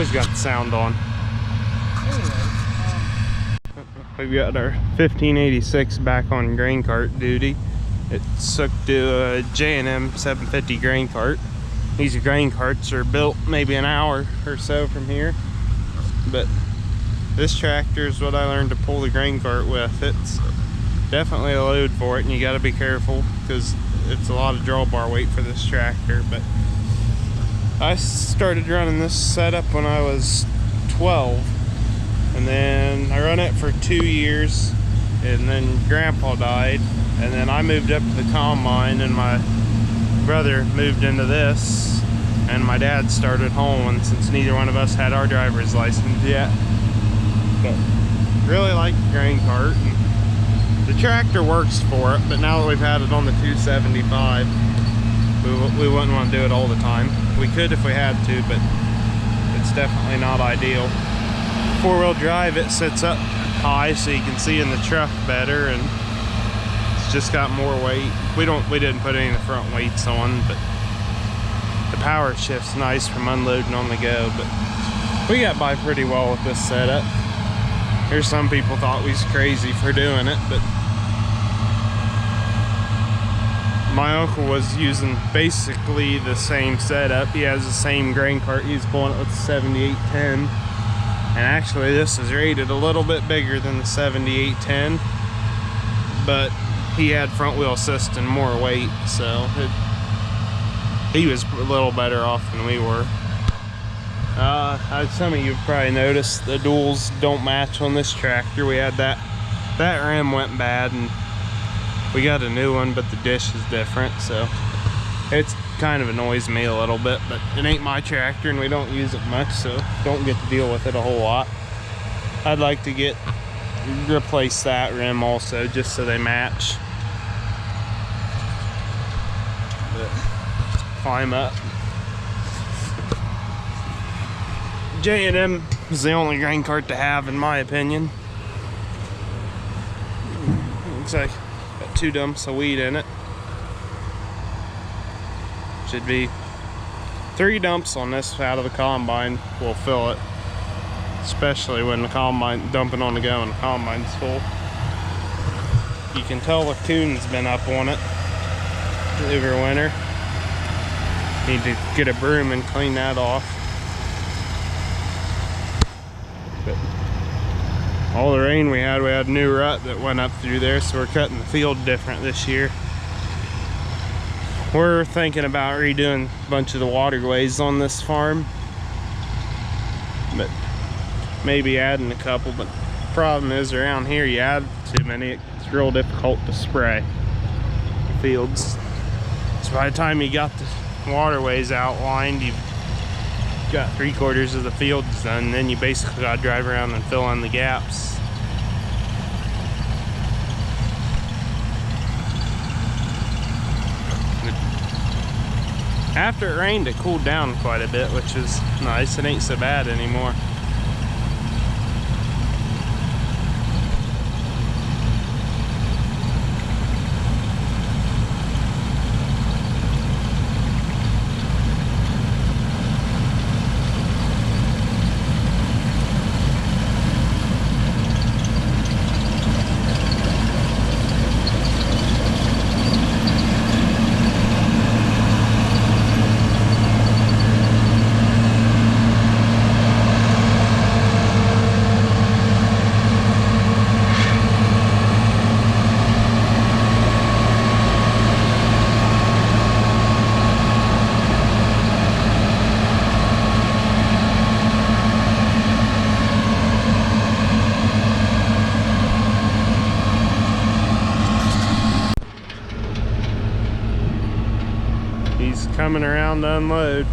always got the sound on. We've got our 1586 back on grain cart duty. It's hooked to a J&M 750 grain cart. These grain carts are built maybe an hour or so from here, but this tractor is what I learned to pull the grain cart with. It's definitely a load for it, and you got to be careful because it's a lot of drawbar weight for this tractor. But I started running this setup when I was 12, and then I run it for 2 years, and then Grandpa died, and then I moved up to the combine, and my brother moved into this, and my dad started hauling since neither one of us had our driver's license yet. But really like the grain cart. And the tractor works for it, but now that we've had it on the 275, we wouldn't want to do it all the time. We could if we had to, but it's definitely not ideal. Four-wheel drive, it sits up high so you can see in the truck better, and it's just got more weight. We didn't put any of the front weights on, but the power shift's nice from unloading on the go. But we got by pretty well with this setup. There's some people thought we was crazy for doing it, but my uncle was using basically the same setup. He has the same grain cart. He's pulling it with the 7810, and actually this is rated a little bit bigger than the 7810, but he had front wheel assist and more weight, so he was a little better off than we were. Some of you have probably noticed the duals don't match on this tractor. We had that rim went bad, and we got a new one, but the dish is different, so it's kind of annoys me a little bit. But it ain't my tractor, and we don't use it much, so don't get to deal with it a whole lot. I'd like to replace that rim also, just so they match. But climb up. J&M is the only grain cart to have, in my opinion. Looks like got 2 dumps of wheat in it. Should be 3 dumps on this out of the combine will fill it, especially when the combine dumping on the go and the combine's full. You can tell the coon's been up on it over winter. Need to get a broom and clean that off. But all the rain we had a new rut that went up through there, so we're cutting the field different this year. We're thinking about redoing a bunch of the waterways on this farm, but maybe adding a couple. But the problem is, around here you add too many, it's real difficult to spray the fields. So by the time you got the waterways outlined, you've got 3/4 of the fields done, and then you basically got to drive around and fill in the gaps. After it rained, it cooled down quite a bit, which is nice. It ain't so bad anymore. He's coming around to unload.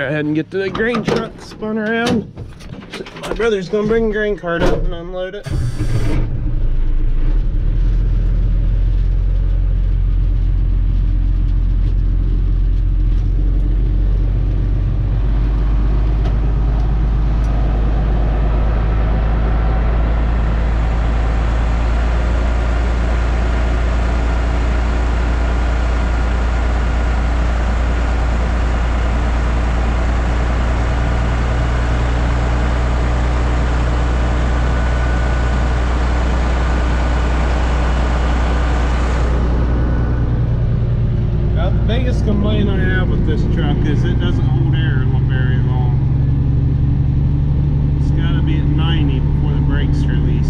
go ahead and get the grain truck spun around. My brother's gonna bring the grain cart up and unload it. Biggest complaint I have with this truck is it doesn't hold air very long. It's got to be at 90 before the brakes release.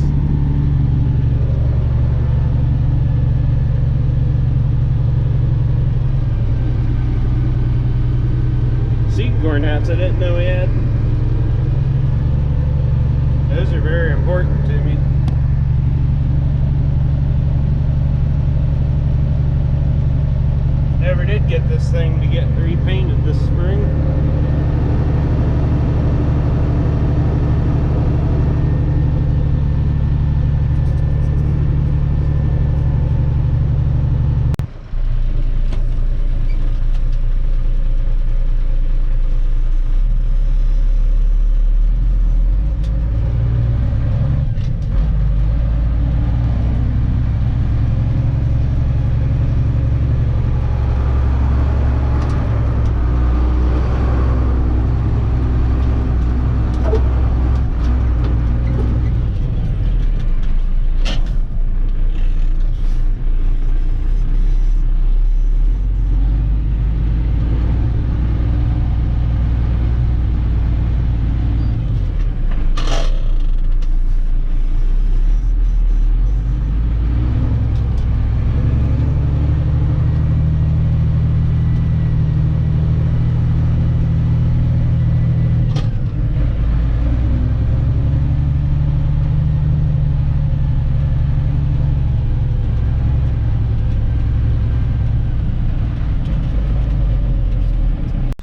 Seat cornets I didn't know we had. Those are very important to me. Never did get this thing to get repainted this spring.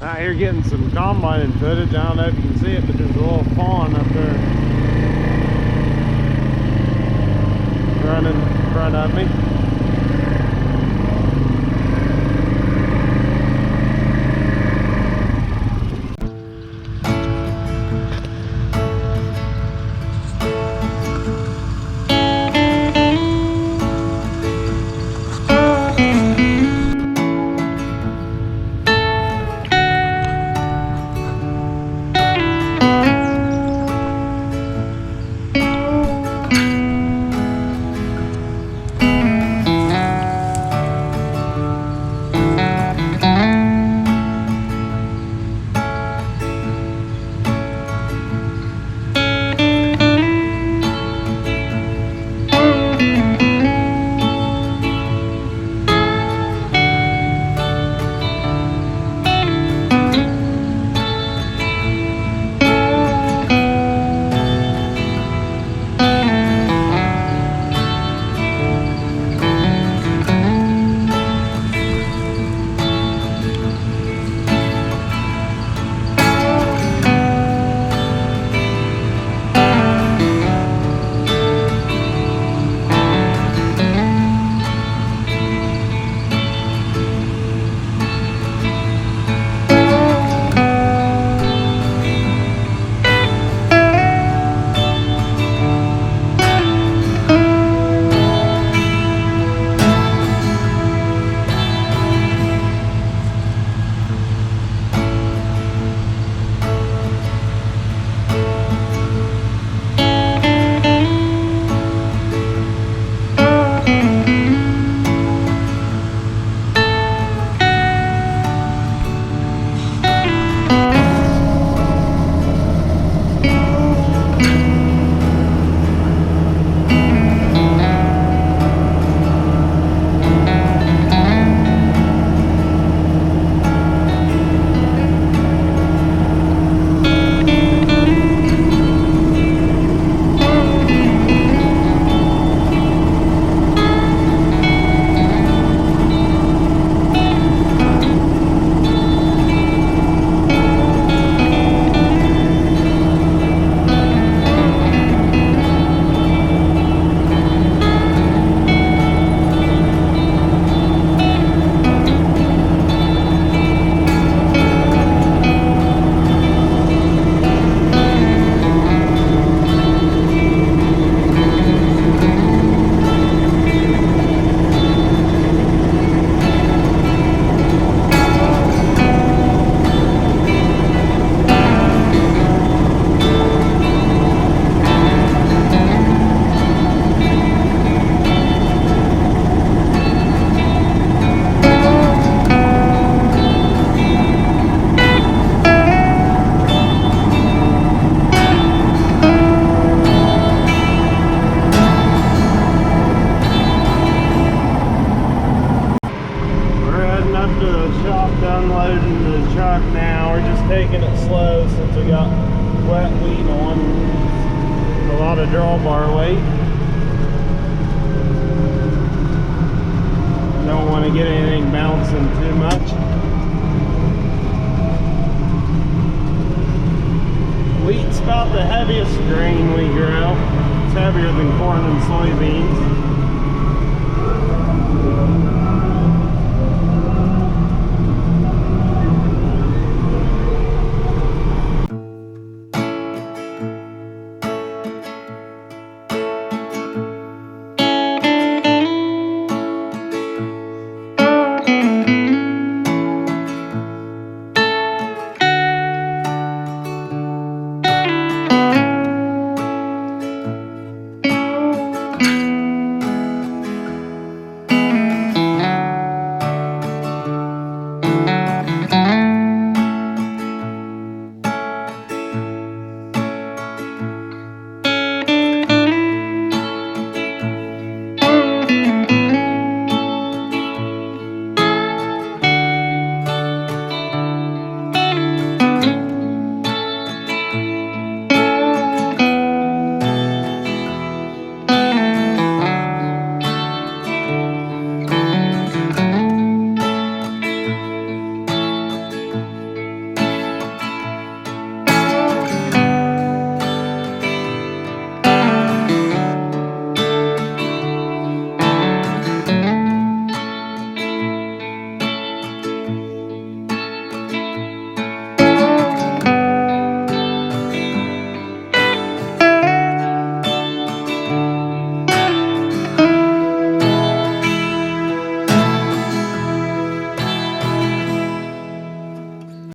Out here getting some combining footage. I don't know if you can see it, but there's a little fawn up there running in front of me. it slow since we got wet wheat on. A lot of drawbar weight. Don't want to get anything bouncing too much. Wheat's about the heaviest grain we grow. It's heavier than corn and soybeans.